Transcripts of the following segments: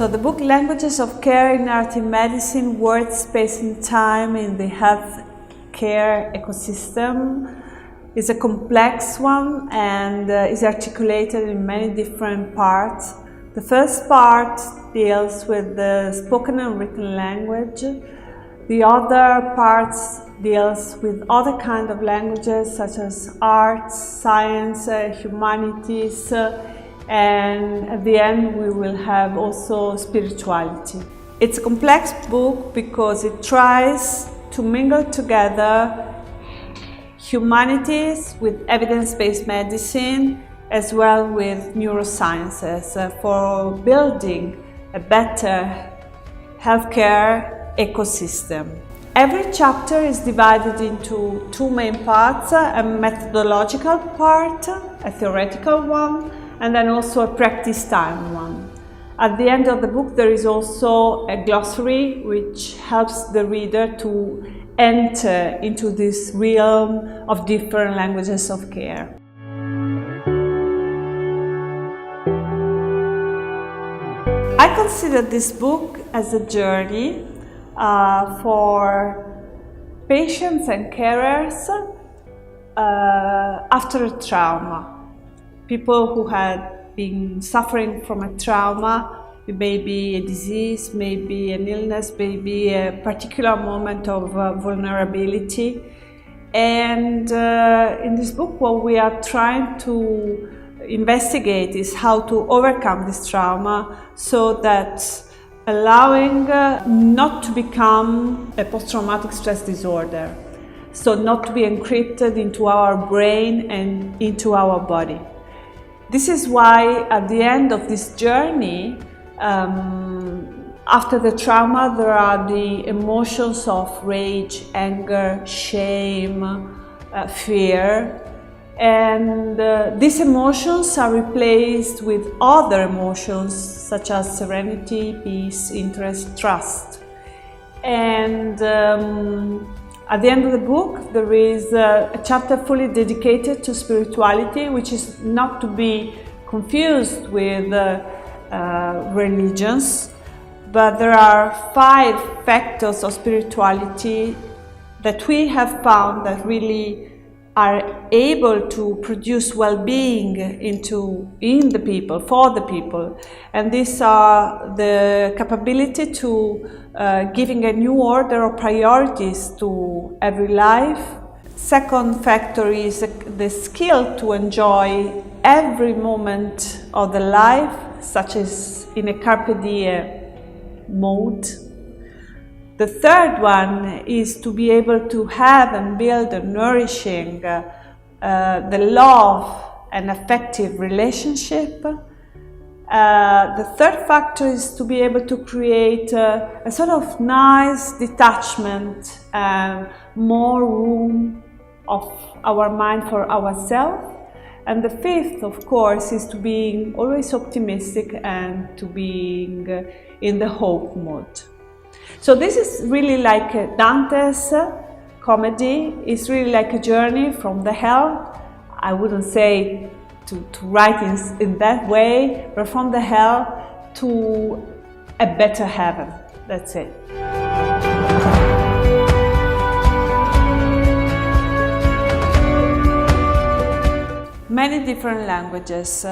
So the book Languages of Care in Art in Medicine, Words, Space and Time in the Health Care Ecosystem is a complex one and is articulated in many different parts. The first part deals with the spoken and written language. The other parts deals with other kinds of languages such as arts, science, humanities, and at the end we will have also spirituality. It's a complex book because it tries to mingle together humanities with evidence-based medicine as well with neurosciences for building a better healthcare ecosystem. Every chapter is divided into two main parts, a methodological part, a theoretical one, and then also a practice time one. At the end of the book there is also a glossary which helps the reader to enter into this realm of different languages of care. I consider this book as a journey for patients and carers after a trauma. People who had been suffering from a trauma, it may be a disease, maybe an illness, maybe a particular moment of vulnerability. And in this book what we are trying to investigate is how to overcome this trauma so that allowing not to become a post-traumatic stress disorder, so not to be encrypted into our brain and into our body. This is why at the end of this journey, after the trauma, there are the emotions of rage, anger, shame, fear, and these emotions are replaced with other emotions such as serenity, peace, interest, trust. And at the end of the book there is a chapter fully dedicated to spirituality, which is not to be confused with religions, but there are 5 factors of spirituality that we have found that really are able to produce well-being in the people, for the people. And these are the capability to giving a new order of priorities to every life. Second factor is the skill to enjoy every moment of the life, such as in a carpe diem mode. The third one is to be able to have and build a nourishing, the love and affective relationship. The third factor is to be able to create a sort of nice detachment and more room of our mind for ourselves. And the fifth, of course, is to being always optimistic and to being in the hope mode. So this is really like Dante's comedy. It's really like a journey from the hell. I wouldn't say to write in that way, but from the hell to a better heaven. That's it. Many different languages.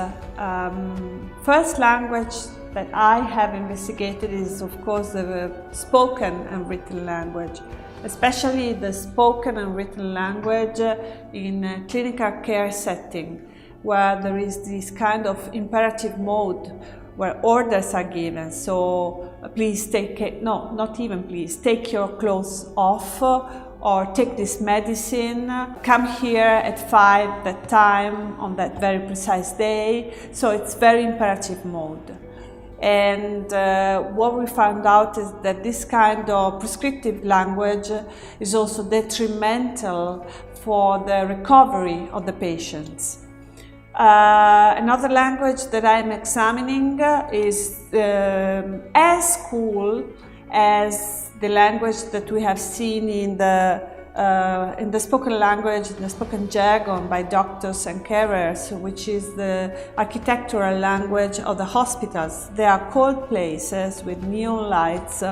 First language that I have investigated is, of course, the spoken and written language, especially the spoken and written language in a clinical care setting, where there is this kind of imperative mode where orders are given. So please take, no, not even please, take your clothes off, or take this medicine, come here at 5 that time on that very precise day. So it's very imperative mode. And what we found out is that this kind of prescriptive language is also detrimental for the recovery of the patients. Another language that I'm examining is as cool as the language that we have seen in the in the spoken language, in the spoken jargon by doctors and carers, which is the architectural language of the hospitals. They are cold places with neon lights,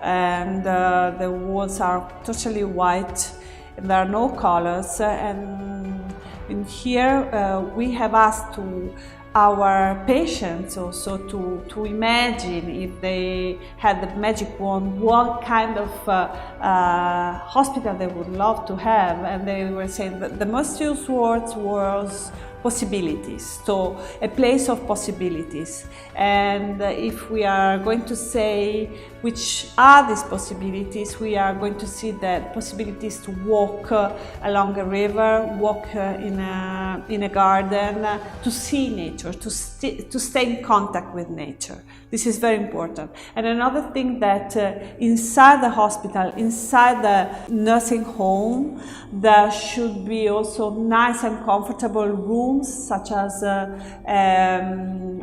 and the walls are totally white, and there are no colors. And in here we have asked to our patients also to imagine, if they had the magic wand, what kind of hospital they would love to have. And they were saying that the most used words was possibilities, so a place of possibilities. And if we are going to say which are these possibilities, we are going to see that possibilities to walk along a river, walk in a garden, to see nature, to stay in contact with nature. This is very important. And another thing, that inside the hospital, inside the nursing home, there should be also nice and comfortable rooms, such as a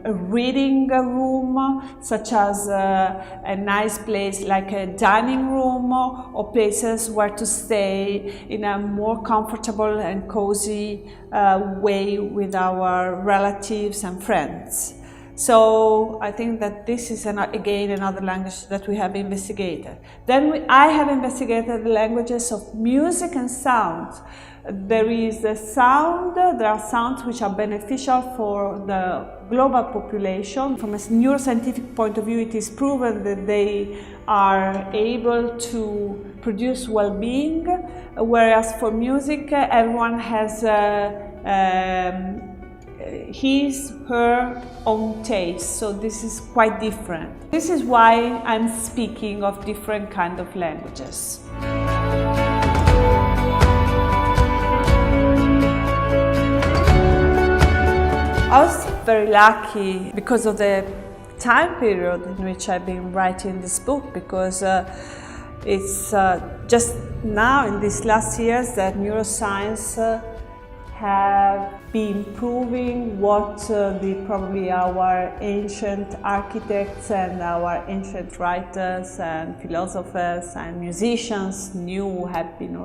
reading room, such as a nice place like a dining room, or places where to stay in a more comfortable and cozy way with our relatives and friends. So I think that this is again another language that we have investigated. Then I have investigated the languages of music and sound. There is a sound, there are sounds which are beneficial for the global population. From a neuroscientific point of view, it is proven that they are able to produce well-being, whereas for music, everyone has his, her own taste, so this is quite different. This is why I'm speaking of different kind of languages. I was very lucky because of the time period in which I've been writing this book, because it's just now in these last years that neuroscience have been proving what probably our ancient architects and our ancient writers and philosophers and musicians have been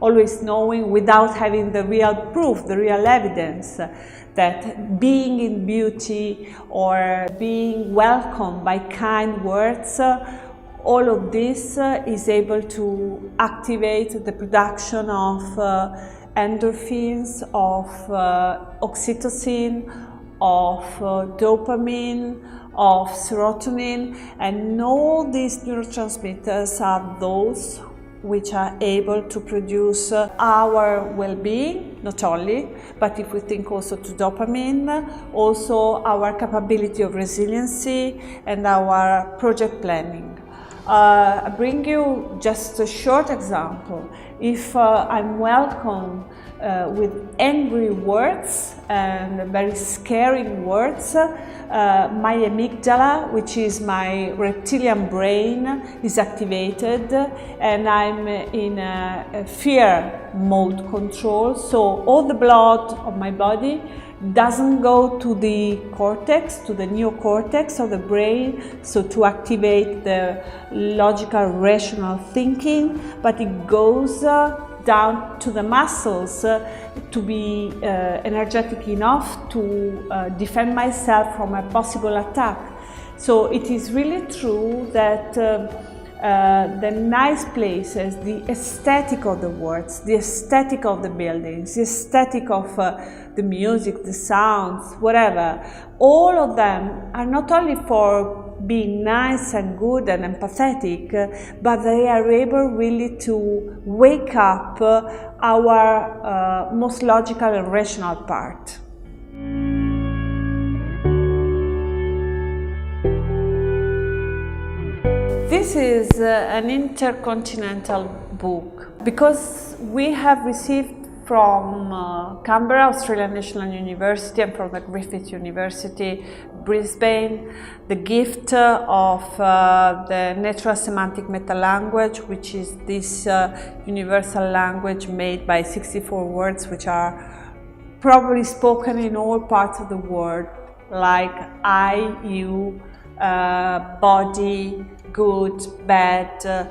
always knowing, without having the real proof, the real evidence, that being in beauty or being welcomed by kind words, all of this is able to activate the production of endorphins, of oxytocin, of dopamine, of serotonin, and all these neurotransmitters are those which are able to produce our well-being, not only, but if we think also to dopamine, also our capability of resiliency and our project planning. I bring you just a short example. If I'm welcomed with angry words and very scaring words, my amygdala, which is my reptilian brain, is activated, and I'm in a fear mode control. So all the blood of my body doesn't go to the cortex, to the neocortex of the brain, so to activate the logical, rational thinking, but it goes down to the muscles to be energetic enough to defend myself from a possible attack. So it is really true that the nice places, the aesthetic of the words, the aesthetic of the buildings, the aesthetic of the music, the sounds, whatever, all of them are not only for being nice and good and empathetic, but they are able really to wake up our most logical and rational part. This is an intercontinental book because we have received from Canberra, Australian National University, and from the Griffith University, Brisbane, the gift of the natural semantic meta-language, which is this universal language made by 64 words, which are probably spoken in all parts of the world, like I, you, body, good, bad,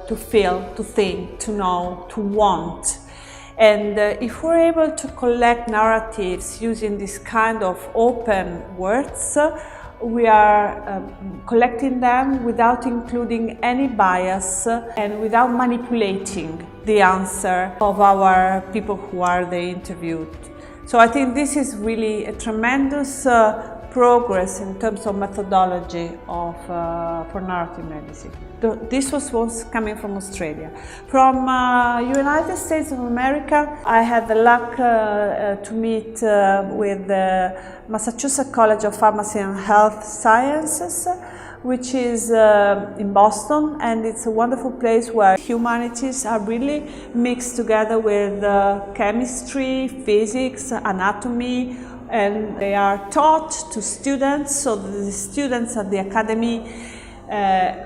to feel, to think, to know, to want. And if we're able to collect narratives using this kind of open words, we are collecting them without including any bias and without manipulating the answer of our people who are the interviewed. So I think this is really a tremendous progress in terms of methodology for narrative medicine. This was coming from Australia. From United States of America, I had the luck to meet with the Massachusetts College of Pharmacy and Health Sciences, which is in Boston, and it's a wonderful place where humanities are really mixed together with chemistry, physics, anatomy, and they are taught to students, so the students at the academy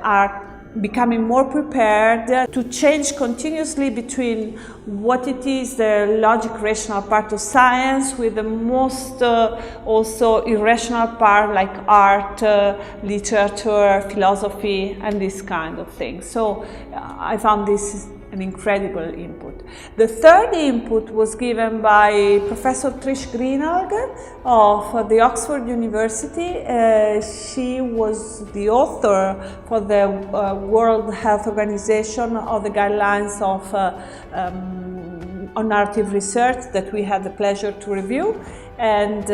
are becoming more prepared to change continuously between what it is the logic rational part of science with the most also irrational part like art, literature, philosophy, and this kind of thing. So I found this an incredible input. The third input was given by Professor Trish Greenhalgh of the Oxford University. She was the author for the World Health Organization of the guidelines of on narrative research that we had the pleasure to review. And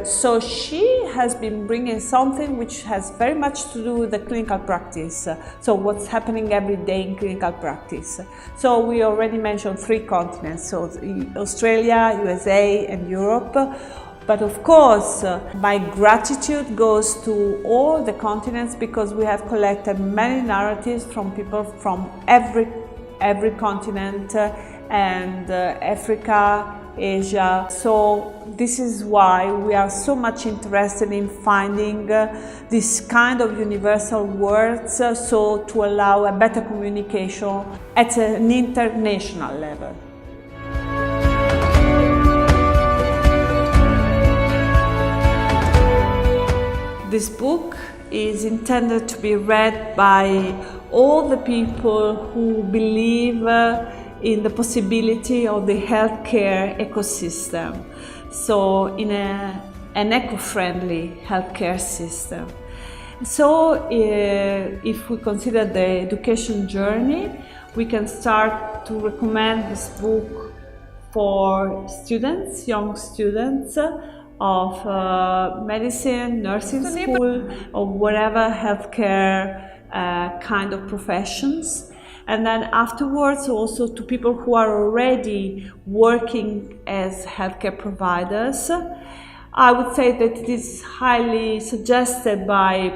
so she has been bringing something which has very much to do with the clinical practice. So what's happening every day in clinical practice. So we already mentioned 3 continents, so Australia, USA and Europe. But of course, my gratitude goes to all the continents because we have collected many narratives from people from every continent and Africa, Asia. So this is why we are so much interested in finding this kind of universal words, so to allow a better communication at an international level. This book is intended to be read by all the people who believe in the possibility of the healthcare ecosystem, so in an eco-friendly healthcare system. So if we consider the education journey, we can start to recommend this book for students, young students of medicine, nursing school, or whatever healthcare kind of professions. And then afterwards also to people who are already working as healthcare providers. I would say that it is highly suggested by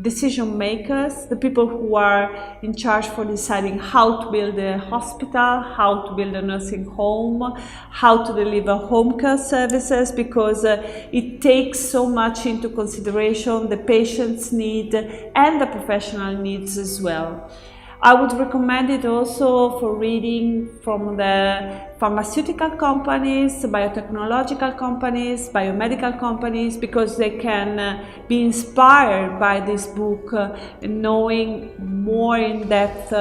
decision makers, the people who are in charge for deciding how to build a hospital, how to build a nursing home, how to deliver home care services, because it takes so much into consideration the patient's need and the professional needs as well. I would recommend it also for reading from the pharmaceutical companies, biotechnological companies, biomedical companies, because they can be inspired by this book, knowing more in depth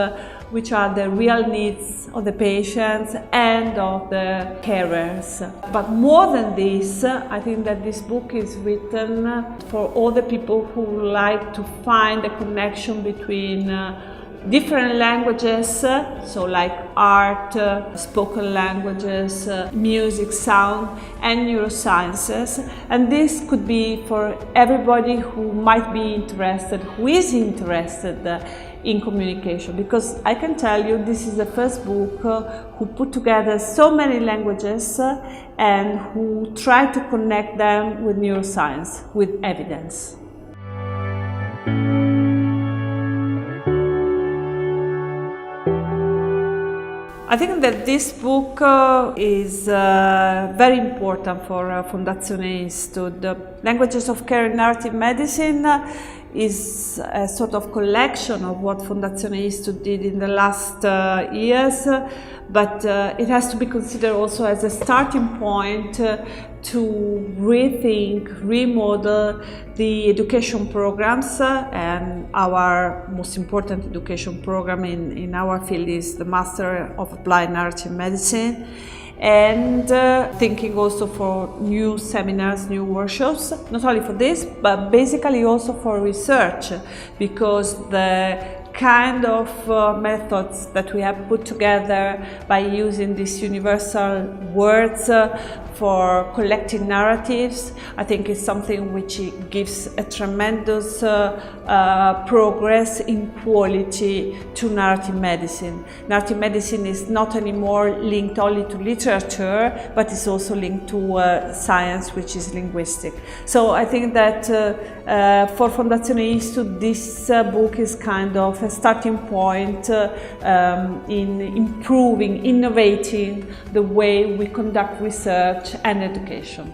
which are the real needs of the patients and of the carers. But more than this, I think that this book is written for all the people who like to find a connection between different languages, so like art, spoken languages, music, sound, and neurosciences. And this could be for everybody who might be interested, who is interested in communication, because I can tell you this is the first book who put together so many languages and who tried to connect them with neuroscience, with evidence. I think that this book is very important for Fondazione ISTUD. Languages of Care in Narrative Medicine is a sort of collection of what Fondazione ISTUD did in the last years, but it has to be considered also as a starting point to rethink, remodel the education programs, and our most important education program in our field is the Master of Applied Narrative Medicine, and thinking also for new seminars, new workshops, not only for this, but basically also for research, because the kind of methods that we have put together by using these universal words for collecting narratives, I think is something which gives a tremendous progress in quality to narrative medicine. Narrative medicine is not anymore linked only to literature, but it's also linked to science, which is linguistic. So I think that for Fondazione ISTUD, this book is kind of a starting point in improving, innovating the way we conduct research and education.